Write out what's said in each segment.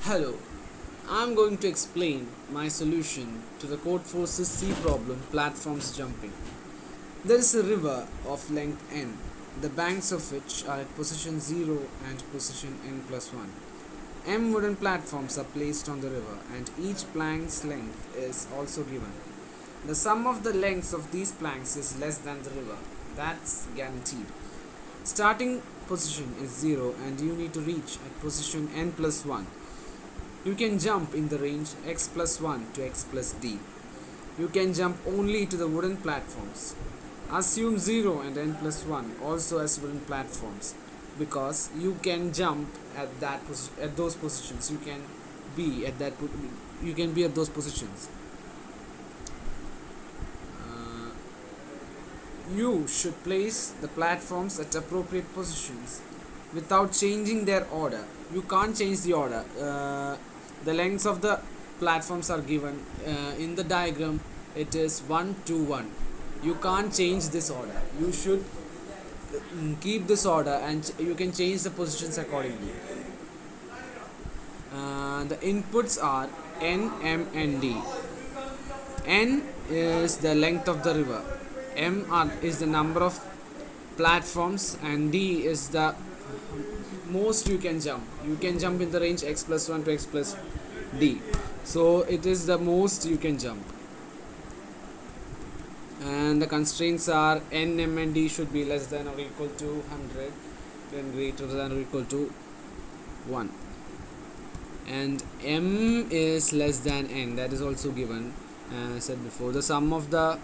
Hello, I'm going to explain my solution to the Codeforces C problem platforms jumping. There is a river of length n, the banks of which are at position 0 and position n plus 1. M wooden platforms are placed on the river and each plank's length is also given. The sum of the lengths of these planks is less than the river. That's guaranteed. Starting position is 0 and you need to reach at position n plus 1. You can jump in the range x plus 1 to x plus d. You can jump only to the wooden platforms. Assume 0 and n plus 1 also as wooden platforms because you can jump at those positions. You can be at those positions. You should place the platforms at appropriate positions without changing their order. You can't change the order. The lengths of the platforms are given in the diagram. It is 1 to 1. You can't change this order. You should keep this order and you can change the positions accordingly. The inputs are n, m and d. N is the length of the river, is the number of platforms, and d is the most you can jump. You can jump in the range x plus 1 to x plus d. So it is the most you can jump. And the constraints are n, m and d should be less than or equal to 100, then greater than or equal to 1. And m is less than n, that is also given. As I said before, the sum of the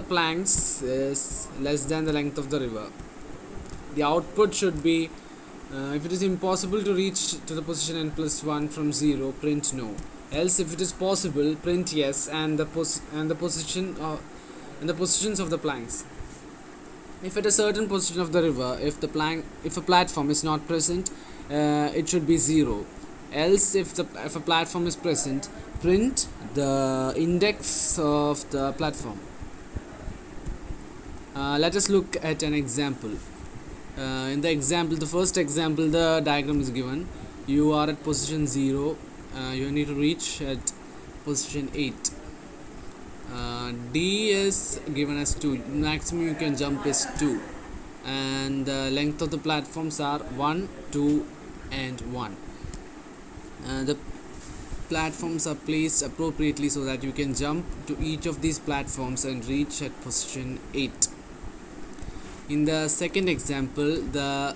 planks is less than the length of the river. The output should be if it is impossible to reach to the position n plus 1 from 0, print no. Else, if it is possible, print yes and the positions of the planks. If at a certain position of the river, if a platform is not present, it should be 0. Else, if a platform is present, print the index of the platform. Let us look at an example. In the first example, the diagram is given. You are at position 0. You need to reach at position 8. D is given as 2. Maximum you can jump is 2. And the length of the platforms are 1, 2 and 1. The platforms are placed appropriately so that you can jump to each of these platforms and reach at position 8. In the second example, the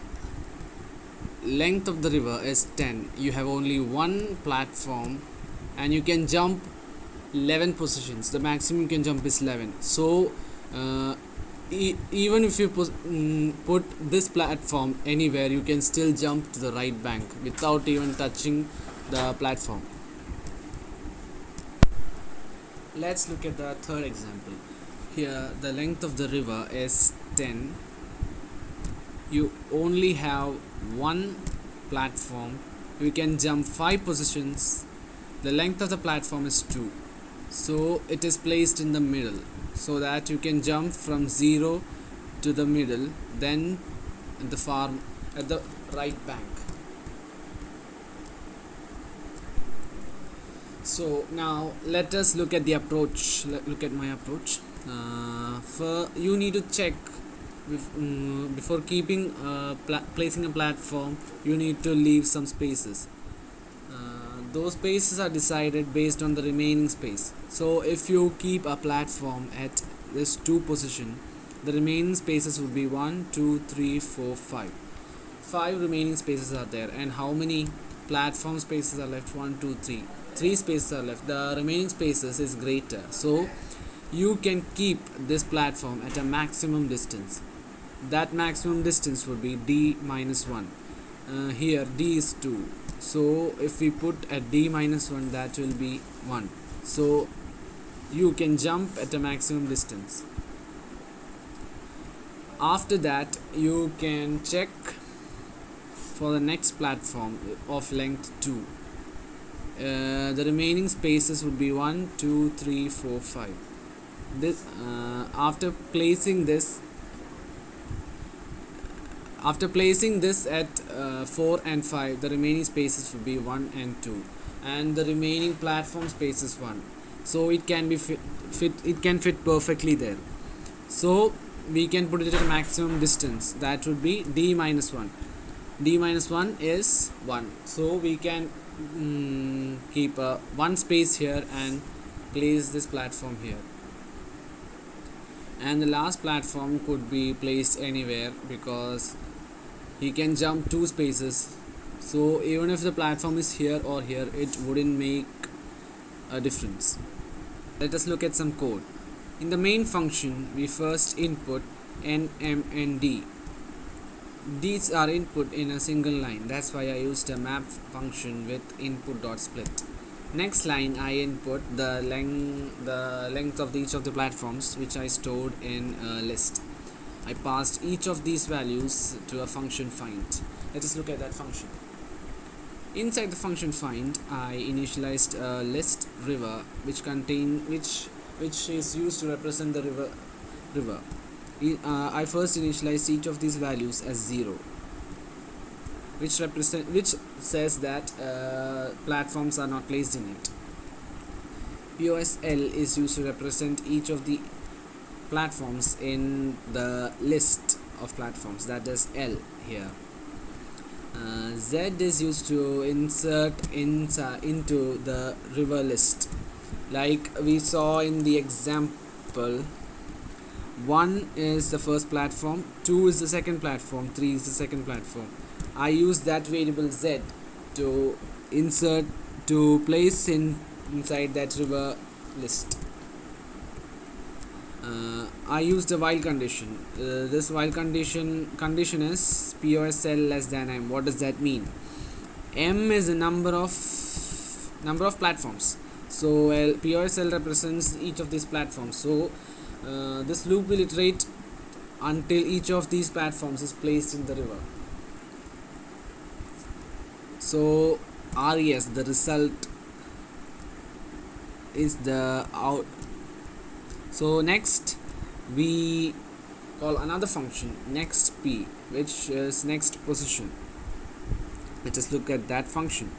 length of the river is 10. You have only one platform and you can jump 11 positions. The maximum you can jump is 11. So even if you put this platform anywhere, you can still jump to the right bank without even touching the platform. Let's look at the third example. Here the length of the river is 10. You only have one platform. You can jump 5 positions. The length of the platform is 2. So it is placed in the middle so that you can jump from 0 to the middle, then at the right bank. So now let us look at the approach. Look at my approach. You need to check before placing a platform. You need to leave some spaces. Those spaces are decided based on the remaining space. So if you keep a platform at this 2 position, the remaining spaces would be 1, 2, 3, 4, 5. 5 remaining spaces are there. And how many platform spaces are left? 1, 2, 3. 3 spaces are left. The remaining spaces is greater. So you can keep this platform at a maximum distance. That maximum distance would be d minus 1. Here d is 2. So if we put at d minus 1, that will be 1. So you can jump at a maximum distance. After that, you can check for the next platform of length 2. The remaining spaces would be 1, 2, 3, 4, 5. After placing this After placing this at 4 and 5, the remaining spaces will be 1 and 2, and the remaining platform space is 1. So it can be it can fit perfectly there. So we can put it at a maximum distance, that would be d minus 1. D minus 1 is 1, so we can keep one space here and place this platform here, and the last platform could be placed anywhere because he can jump 2 spaces. So even if the platform is here or here, it wouldn't make a difference. Let us look at some code. In the main function, we first input n, m and d. These are input in a single line. That's why I used a map function with input.split. Next line, I input the length of each of the platforms, which I stored in a list. I passed each of these values to a function find. Let us look at that function. Inside the function find, I initialized a list river, which is used to represent the river. I first initialize each of these values as 0, which says that platforms are not placed in it. POSL is used to represent each of the platforms in the list of platforms, that is L here. Z is used to insert into the river list, like we saw in the example. 1 is the first platform, 2 is the second platform, 3 is the second platform. I use that variable Z to place inside that river list. I used a while condition. This while condition is POSL less than M. What does that mean? M is the number of platforms. So POSL represents each of these platforms. So this loop will iterate until each of these platforms is placed in the river. So RES, the result, is the out. So next we call another function, next p, which is next position. Let us look at that function.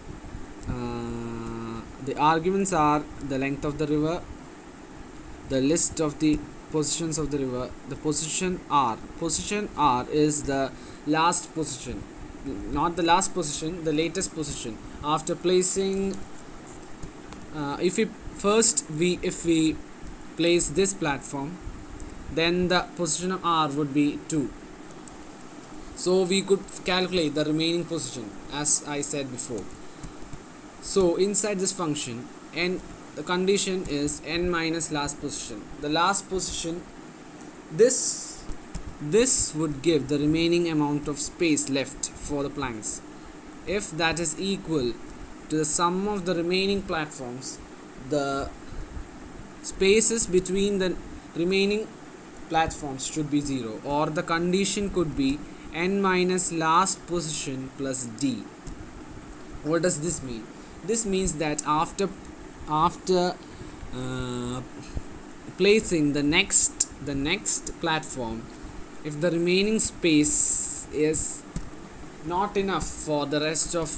The arguments are the length of the river, the list of the positions of the river, the position R. Position R is the last position, not the last position, the latest position. After placing, if we place this platform, then the position of R would be 2. So we could calculate the remaining position, as I said before. So inside this function, the condition is n minus last position. The last position, this would give the remaining amount of space left for the planks. If that is equal to the sum of the remaining platforms, the spaces between the remaining platforms should be 0, or the condition could be n minus last position plus d. What does this mean? This means that after placing the next platform, if the remaining space is not enough for the rest of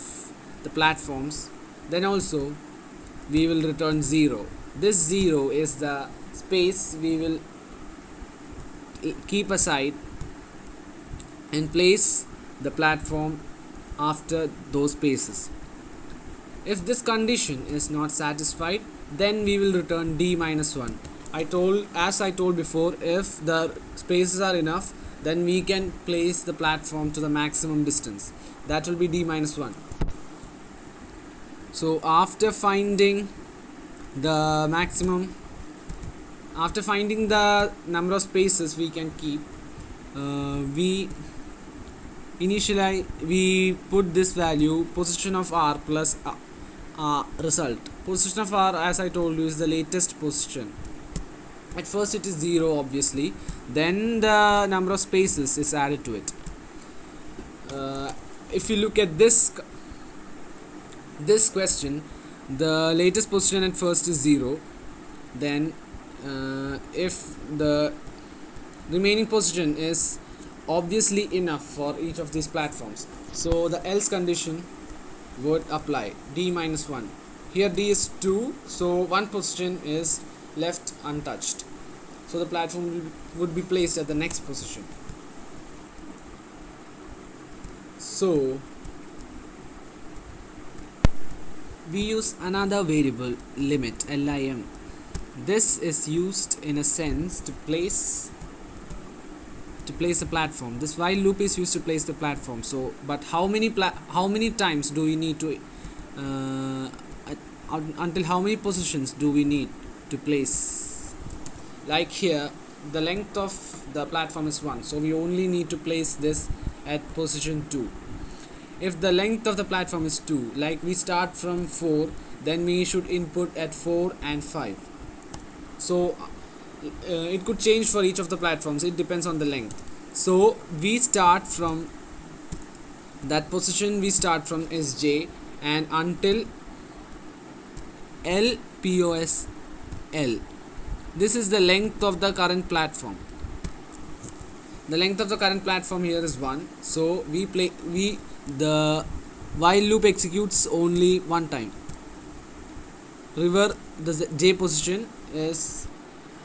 the platforms, then also we will return 0. This 0 is the space we will keep aside and place the platform after those spaces. If this condition is not satisfied, then we will return d minus 1. As I told before, if the spaces are enough, then we can place the platform to the maximum distance. That will be d minus 1. So after finding the number of spaces we can keep, we put this value position of R plus result. Position of R, as I told you, is the latest position. At first it is 0, obviously, then the number of spaces is added to it. If you look at this question, the latest position at first is 0. Then if the remaining position is obviously enough for each of these platforms. So the else condition would apply. D minus 1. Here D is 2, so one position is left untouched. So the platform would be placed at the next position. So we use another variable, limit, lim. This is used in a sense to place the platform. This while loop is used to place the platform. So but how many times do we need to until how many positions do we need to place? Like here the length of the platform is 1, so we only need to place this at position 2. If the length of the platform is 2, like we start from 4, then we should input at 4 and 5. So it could change for each of the platforms, it depends on the length. So we start from that position, we start from SJ and until L POS L. This is the length of the current platform. The length of the current platform here is 1, so the while loop executes only one time. River, the J position is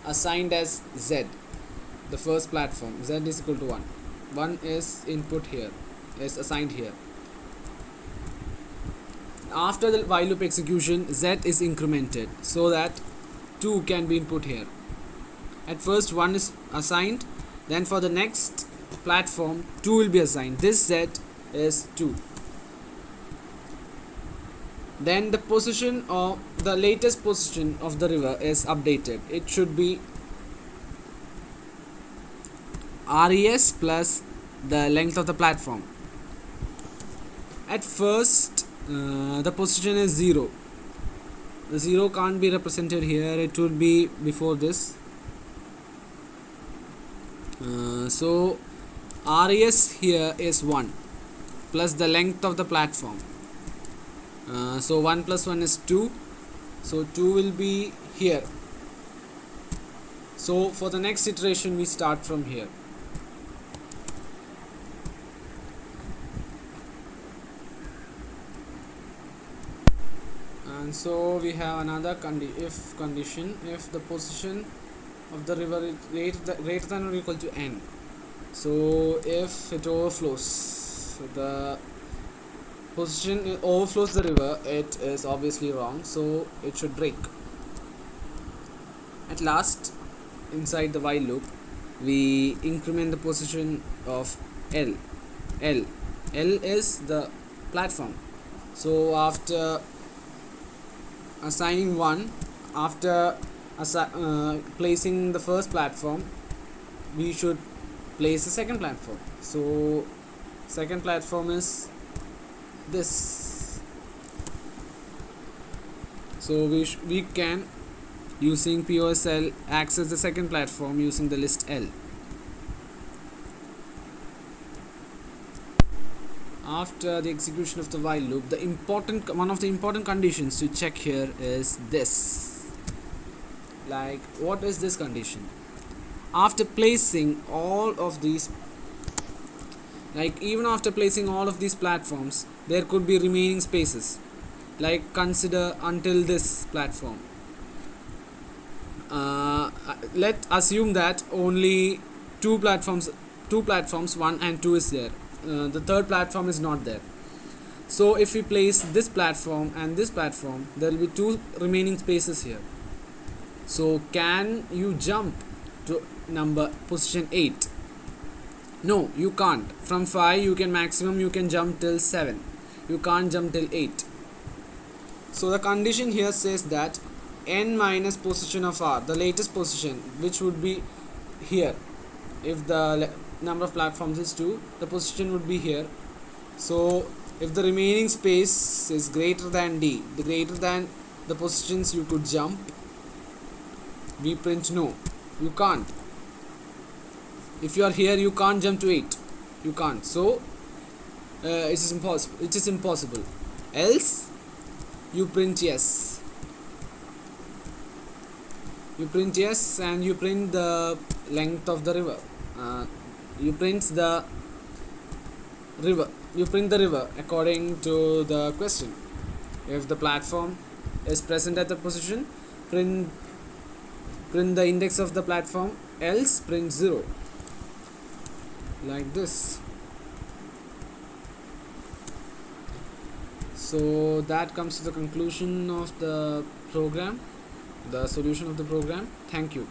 assigned as Z, the first platform. Z is equal to 1. 1 is input here, is assigned here. After the while loop execution, Z is incremented so that 2 can be input here. At first 1 is assigned, then for the next platform 2 will be assigned. This Z is 2. Then the position of the latest position of the river is updated. It should be res plus the length of the platform. At first the position is 0. The 0 can't be represented here, it will be before this. So res here is 1 plus the length of the platform. So 1 plus 1 is 2, so 2 will be here. So for the next iteration we start from here. And so we have another if condition, if the position of the river is greater than or equal to n. So if it overflows, the position overflows the river, it is obviously wrong, so it should break. At last, inside the while loop, we increment the position of L. L is the platform. So after assigning 1, after placing the first platform, we should place the second platform. So second platform is this. So we can, using POSL, access the second platform using the list L. After the execution of the while loop, one of the important conditions to check here is this. Like, what is this condition? After placing all of these, like even after placing all of these platforms, there could be remaining spaces. Like consider until this platform. Let's assume that only two platforms 1 and 2 is there. The third platform is not there. So if we place this platform and this platform, there will be 2 remaining spaces here. So can you jump to position 8? No, you can't. From 5 you can jump till 7. You can't jump till 8. So the condition here says that n minus position of r, the latest position, which would be here. If the number of platforms is 2, the position would be here. So if the remaining space is greater than d, the greater than the positions you could jump, we print no, you can't. If you are here, you can't jump to 8. You can't. So it is impossible. Else you print yes. You print yes and you print the length of the river. you print the river according to the question. If the platform is present at the position, print the index of the platform, else print 0, like this. So that comes to the conclusion of the program, the solution of the program. Thank you.